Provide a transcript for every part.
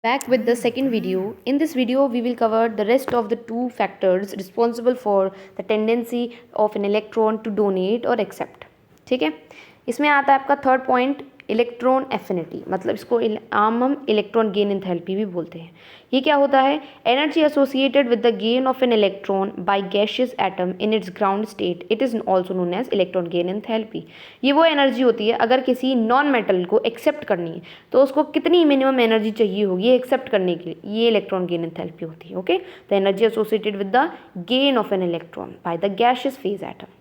Back with the second video. In this video, we will cover the rest of the two factors responsible for the tendency of an electron to donate or accept. ठीक है, इसमें आता है आपका third point electron affinity, मतलब इसको आम हम इलेक्ट्रॉन गेन एंथैल्पी भी बोलते हैं। ये क्या होता है? Energy associated with the gain of an electron by gaseous atom in its ground state, it is also known as electron gain enthalpy. ये वो एनर्जी होती है अगर किसी नॉन मेटल को एक्सेप्ट करनी है तो उसको कितनी मिनिमम एनर्जी चाहिए होगी एक्सेप्ट करने के लिए, ये इलेक्ट्रॉन गेन एंथैल्पी होती है। Okay, the energy associated with the gain of an electron by the gaseous phase atom.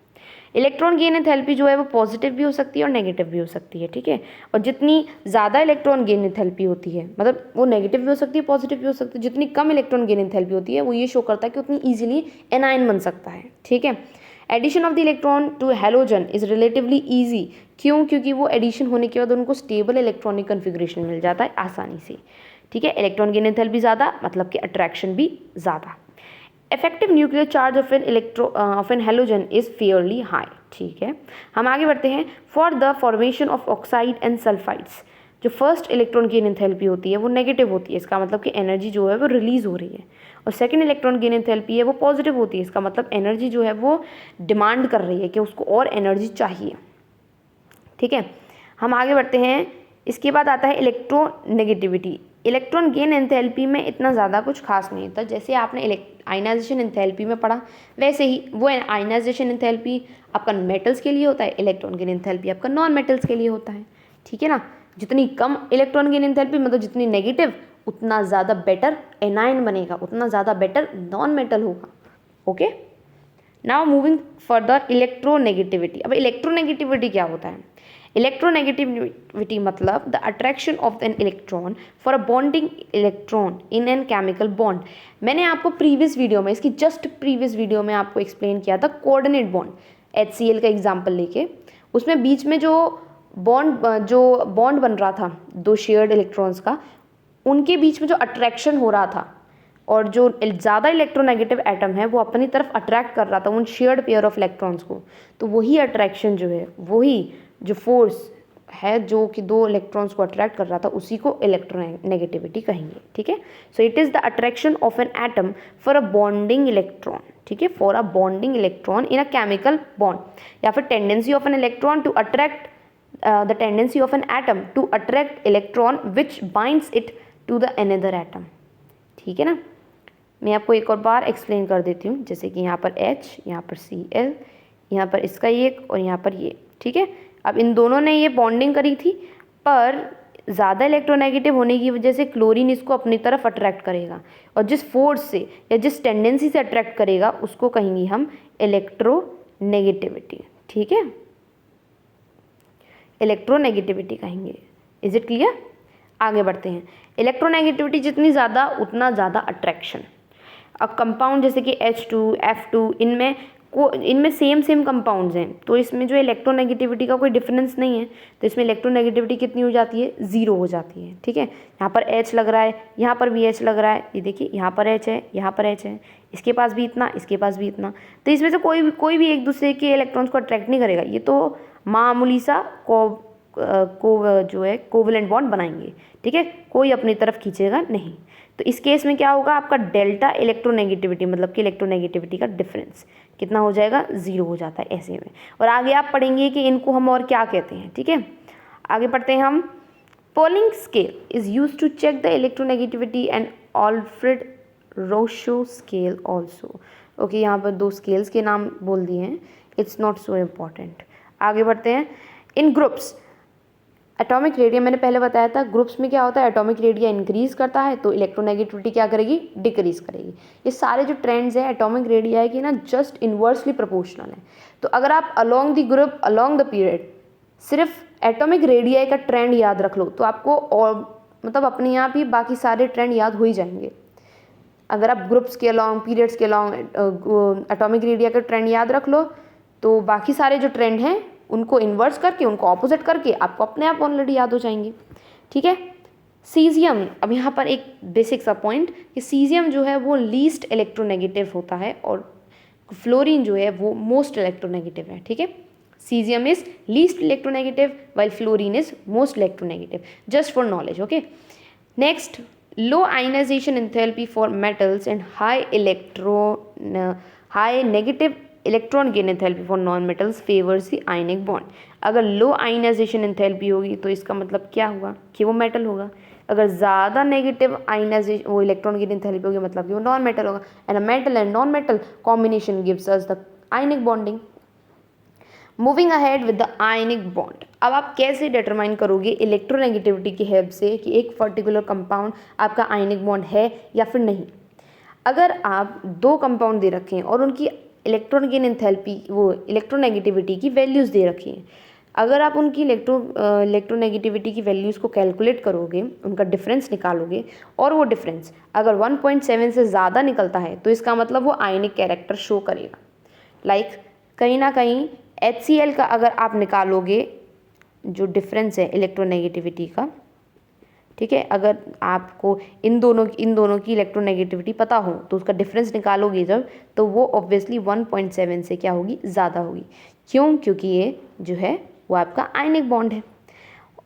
Electron gain enthalpy जो है वो पॉजिटिव भी हो सकती है और नेगेटिव भी हो सकती है। ठीक है, और जितनी ज़्यादा इलेक्ट्रॉन गेन एंथैल्पी होती है, मतलब वो नेगेटिव भी हो सकती है पॉजिटिव भी हो सकती है, जितनी कम इलेक्ट्रॉन गेन एंथैल्पी होती है वो ये शो करता है कि उतनी ईजिली एनायन बन सकता है। ठीक है, addition of the electron to halogen is relatively easy. क्यों? क्योंकि वो एडिशन होने के बाद उनको स्टेबल इलेक्ट्रॉनिक कन्फिग्रेशन मिल जाता है आसानी से। ठीक है, इलेक्ट्रॉन गेन एंथैल्पी ज़्यादा मतलब कि अट्रैक्शन भी ज़्यादा। Effective nuclear charge of an halogen is fairly high. ठीक है, हम आगे बढ़ते हैं। For the formation of oxide and sulphides, जो फर्स्ट इलेक्ट्रॉन गेन एंथैल्पी होती है वो नेगेटिव होती है, इसका मतलब कि एनर्जी जो है वो रिलीज हो रही है। और सेकंड इलेक्ट्रॉन गेन एंथैल्पी है वो पॉजिटिव होती है, इसका मतलब एनर्जी जो है वो डिमांड कर रही है कि उसको और एनर्जी चाहिए। ठीक है, हम आगे बढ़ते हैं। इसके बाद आता है इलेक्ट्रोनेगेटिविटी। इलेक्ट्रॉन गेन एंथैल्पी में इतना ज़्यादा कुछ खास नहीं होता, जैसे आपने आयनाइजेशन एंथैल्पी में पढ़ा वैसे ही वो आयनाइजेशन एंथैल्पी आपका मेटल्स के लिए होता है, इलेक्ट्रॉन गेन एंथैल्पी आपका नॉन मेटल्स के लिए होता है। ठीक है ना, जितनी कम इलेक्ट्रॉन गेन एंथैल्पी मतलब जितनी नेगेटिव उतना ज़्यादा बेटर एनायन बनेगा, उतना ज़्यादा बेटर नॉन मेटल होगा। Okay, now moving further electronegativity. अब इलेक्ट्रोनेगेटिविटी क्या होता है? इलेक्ट्रोनेगेटिविटी मतलब the attraction of an electron for a bonding electron in an chemical bond. मैंने आपको प्रीवियस वीडियो में, इसकी जस्ट प्रीवियस वीडियो में आपको एक्सप्लेन किया था कोऑर्डिनेट बॉन्ड, HCl का एग्जाम्पल लेके, उसमें बीच में जो बॉन्ड बन रहा था दो शेयर्ड इलेक्ट्रॉन्स का, उनके बीच में जो अट्रैक्शन हो रहा था और जो ज़्यादा इलेक्ट्रोनेगेटिव एटम है वो अपनी तरफ अट्रैक्ट कर रहा था उन शेयर्ड पेयर ऑफ इलेक्ट्रॉन्स को, तो वही अट्रैक्शन जो है, वही जो फोर्स है जो कि दो इलेक्ट्रॉन्स को अट्रैक्ट कर रहा था, उसी को इलेक्ट्रोनेगेटिविटी कहेंगे। ठीक है, so it is the attraction of an atom for a bonding electron. ठीक है, for a bonding electron in a chemical bond, या फिर tendency of an electron to attract the tendency of an atom to attract electron which binds it to the another atom. ठीक है ना, मैं आपको एक और बार एक्सप्लेन कर देती हूँ, जैसे कि यहाँ पर H, यहाँ पर Cl, यहाँ पर इसका ये और यहाँ पर ये। ठीक है, अब इन दोनों ने ये बॉन्डिंग करी थी, पर ज़्यादा इलेक्ट्रोनेगेटिव होने की वजह से क्लोरीन इसको अपनी तरफ अट्रैक्ट करेगा, और जिस फोर्स से या जिस टेंडेंसी से अट्रैक्ट करेगा उसको कहेंगे हम इलेक्ट्रोनेगेटिविटी। ठीक है, इलेक्ट्रोनेगेटिविटी कहेंगे। Is it clear? आगे बढ़ते हैं। इलेक्ट्रोनेगेटिविटी जितनी ज़्यादा उतना ज़्यादा अट्रैक्शन। अब कंपाउंड जैसे कि H2, F2, इनमें सेम कंपाउंड्स हैं, तो इसमें जो इलेक्ट्रोनेगेटिविटी का कोई डिफरेंस नहीं है, तो इसमें इलेक्ट्रोनेगेटिविटी कितनी हो जाती है? 0 हो जाती है। ठीक है, यहाँ पर H लग रहा है, यहाँ पर भी H लग रहा है, ये देखिए यहाँ पर H है, यहाँ पर H है, इसके पास भी इतना, इसके पास भी इतना, तो इसमें से कोई भी एक दूसरे के इलेक्ट्रॉन्स को अट्रैक्ट नहीं करेगा, ये तो मामूली सा जो है कोवलेंट बॉन्ड बनाएंगे। ठीक है, कोई अपनी तरफ खींचेगा नहीं, तो इस केस में क्या होगा? आपका डेल्टा इलेक्ट्रोनेगेटिविटी मतलब कि इलेक्ट्रोनेगेटिविटी का डिफरेंस कितना हो जाएगा? 0 हो जाता है ऐसे में। और आगे आप पढ़ेंगे कि इनको हम और क्या कहते हैं। ठीक है, आगे पढ़ते हैं हम। Pauling scale is use to check the electronegativity and Allred Rochow scale also. Okay, यहाँ पर 2 स्केल्स के नाम बोल दिए हैं, इट्स नॉट सो इम्पॉर्टेंट। आगे बढ़ते हैं। इन ग्रुप्स एटॉमिक रेडियम, मैंने पहले बताया था ग्रुप्स में क्या होता है, एटॉमिक रेडिया इंक्रीज करता है तो इलेक्ट्रोनेगेटिविटी क्या करेगी? डिक्रीज करेगी। ये सारे जो ट्रेंड्स हैं एटॉमिक रेडिया की ना जस्ट इन्वर्सली प्रोपोर्शनल है, तो अगर आप along the group along the period सिर्फ एटॉमिक रेडिया का ट्रेंड याद रख लो तो आपको और मतलब अपने आप ही बाकी सारे ट्रेंड याद हो ही जाएंगे। अगर आप ग्रुप्स के अलोंग, पीरियड्स के अलोंग एटॉमिक रेडिया का ट्रेंड याद रख लो तो बाकी सारे जो ट्रेंड हैं उनको इन्वर्स करके, उनको ऑपोजिट करके आपको अपने आप ऑलरेडी याद हो जाएंगे। ठीक है, सीजियम, अब यहाँ पर एक बेसिक सा पॉइंट कि सीजियम जो है वो लीस्ट इलेक्ट्रोनेगेटिव होता है और फ्लोरीन जो है वो मोस्ट इलेक्ट्रोनेगेटिव है। ठीक है, caesium is least electronegative while fluorine is most electronegative, just for knowledge. Okay, next low ionization enthalpy for metals and high negative electron gain enthalpy for non metals favours the ionic bond. अगर लो ionization enthalpy होगी तो इसका मतलब क्या हुआ कि वो metal होगा। अगर ज़्यादा नेगेटिव आयनाइजेशन वो इलेक्ट्रॉन गेन एंथैल्पी होगी मतलब कि वो नॉन मेटल होगा। And a metal and non metal combination gives us the ionic bonding. Moving ahead with the ionic bond, अब आप कैसे डिटरमाइन करोगे इलेक्ट्रोनेगेटिविटी की हेल्प से कि एक पर्टिकुलर कंपाउंड आपका आयनिक बॉन्ड है या फिर नहीं। अगर आप दो कंपाउंड दे रखे हैं और उनकी इलेक्ट्रॉन गेन एंथैल्पी वो इलेक्ट्रोनेगेटिविटी की वैल्यूज़ दे रखी हैं, अगर आप उनकी इलेक्ट्रोनेगेटिविटी की वैल्यूज़ को कैलकुलेट करोगे, उनका डिफरेंस निकालोगे और वो डिफरेंस अगर 1.7 से ज़्यादा निकलता है तो इसका मतलब वो आयनिक कैरेक्टर शो करेगा। लाइक कहीं ना कहीं HCl का अगर आप निकालोगे जो डिफरेंस है इलेक्ट्रोनेगेटिविटी का, ठीक है, अगर आपको इन दोनों की इलेक्ट्रोनेगेटिविटी पता हो तो उसका डिफरेंस निकालोगे जब, तो वो ऑब्वियसली 1.7 से क्या होगी, ज़्यादा होगी। क्यों? क्योंकि ये जो है वो आपका आयनिक बॉन्ड है।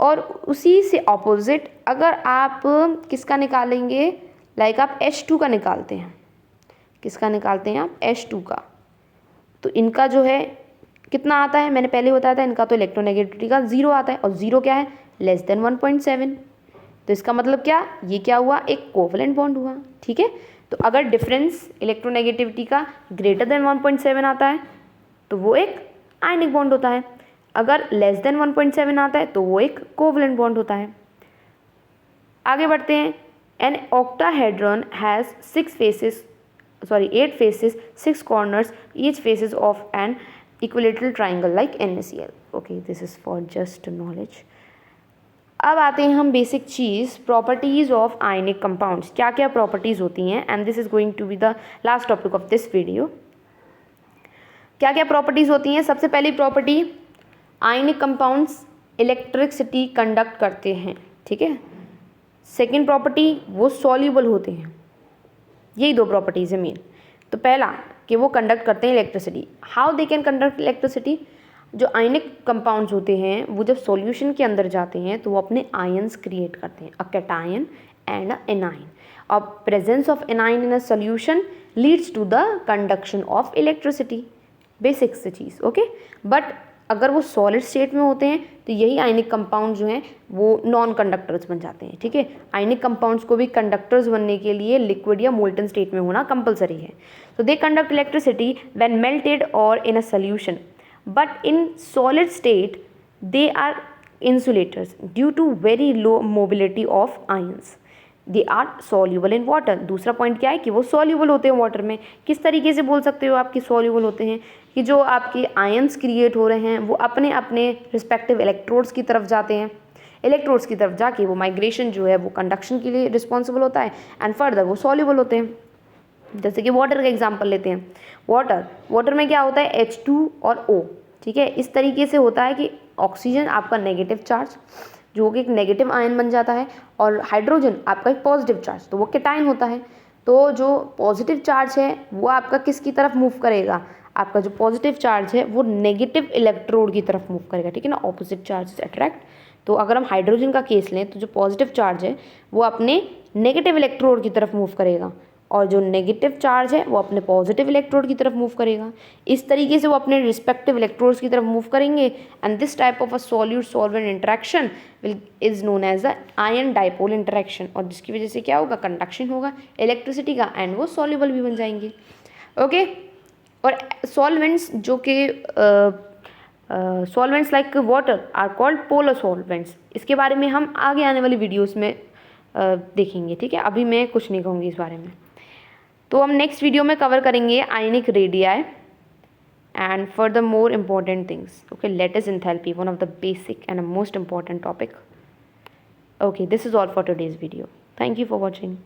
और उसी से ऑपोजिट अगर आप किसका निकालेंगे, लाइक आप H2 का निकालते हैं, किसका निकालते हैं आप, H2 का, तो इनका जो है कितना आता है, मैंने पहले बताया था, इनका तो इलेक्ट्रोनेगेटिविटी का 0 आता है और 0 क्या है, लेस देन 1.7। तो इसका मतलब क्या, ये क्या हुआ, एक कोवलेंट बॉन्ड हुआ। ठीक है, तो अगर डिफरेंस इलेक्ट्रोनेगेटिविटी का ग्रेटर देन 1.7 आता है तो वो एक आयनिक बॉन्ड होता है, अगर लेस देन 1.7 आता है तो वो एक कोवलेंट बॉन्ड होता है। आगे बढ़ते हैं। An octahedron has 8 faces, 6 corners, each faces of an equilateral triangle like NaCl. Okay, this is for just knowledge. अब आते हैं हम बेसिक चीज़, प्रॉपर्टीज़ ऑफ आयनिक कंपाउंड्स, क्या क्या प्रॉपर्टीज़ होती हैं, and this is going to be the last topic of this video. क्या क्या प्रॉपर्टीज़ होती हैं? सबसे पहली property, ionic compounds electricity conduct करते हैं। ठीक है, सेकेंड प्रॉपर्टी, वो सॉल्यूबल होते हैं। यही दो प्रॉपर्टीज़ है मेन। तो पहला कि वो कंडक्ट करते हैं electricity. How they can conduct electricity? जो आयनिक कंपाउंड्स होते हैं वो जब सॉल्यूशन के अंदर जाते हैं तो वो अपने आयंस क्रिएट करते हैं, a cation and a anion. और presence of anion in a solution leads to the conduction of electricity, basic से चीज़। ओके, बट अगर वो सॉलिड स्टेट में होते हैं तो यही आयनिक कंपाउंड जो हैं वो नॉन कंडक्टर्स बन जाते हैं। ठीक है, आयनिक कंपाउंड्स को भी कंडक्टर्स बनने के लिए लिक्विड या मोल्टन स्टेट में होना कंपलसरी है। तो they conduct electricity when melted और in a solution, but in solid state they are insulators due to very low mobility of ions. They are soluble in water. दूसरा point क्या है कि वो सॉल्यूबल होते हैं वाटर में। किस तरीके से बोल सकते हो आप कि सॉल्यूबल होते हैं? कि जो आपके आयंस क्रिएट हो रहे हैं वो अपने अपने रिस्पेक्टिव इलेक्ट्रोड्स की तरफ जाते हैं, इलेक्ट्रोड्स की तरफ जाके वो माइग्रेशन जो है वो कंडक्शन के लिए रिस्पॉन्सिबल होता है, एंड फर्दर वो सॉल्यूबल होते हैं। जैसे कि वाटर का एग्जाम्पल लेते हैं। वाटर में क्या होता है, H2 और O। ठीक है, इस तरीके से होता है कि ऑक्सीजन आपका नेगेटिव चार्ज जो कि एक नेगेटिव आयन बन जाता है, और हाइड्रोजन आपका एक पॉजिटिव चार्ज, तो वो कैटायन होता है। तो जो पॉजिटिव चार्ज है वो आपका किसकी तरफ मूव करेगा, आपका जो पॉजिटिव चार्ज है वो नेगेटिव इलेक्ट्रोड की तरफ मूव करेगा। ठीक है ना, ऑपोजिट चार्ज अट्रैक्ट। तो अगर हम हाइड्रोजन का केस लें तो जो पॉजिटिव चार्ज है वो अपने नेगेटिव इलेक्ट्रोड की तरफ मूव करेगा, और जो नेगेटिव चार्ज है वो अपने पॉजिटिव इलेक्ट्रोड की तरफ मूव करेगा। इस तरीके से वो अपने रिस्पेक्टिव इलेक्ट्रोड्स की तरफ मूव करेंगे, and this type of a solute solvent interaction is known as the ion dipole interaction, और जिसकी वजह से क्या होगा, कंडक्शन होगा इलेक्ट्रिसिटी का, एंड वो सॉल्यूबल भी बन जाएंगे। ओके, और सॉल्वेंट्स जो कि solvents like water are called polar solvents, इसके बारे में हम आगे आने वाली वीडियोस में देखेंगे। ठीक है, अभी मैं कुछ नहीं कहूँगी इस बारे में। तो हम नेक्स्ट वीडियो में कवर करेंगे ionic radii and further more important things. Okay, lattice enthalpy, one of the basic and most important topic. Okay, this is all for today's video. Thank you for watching.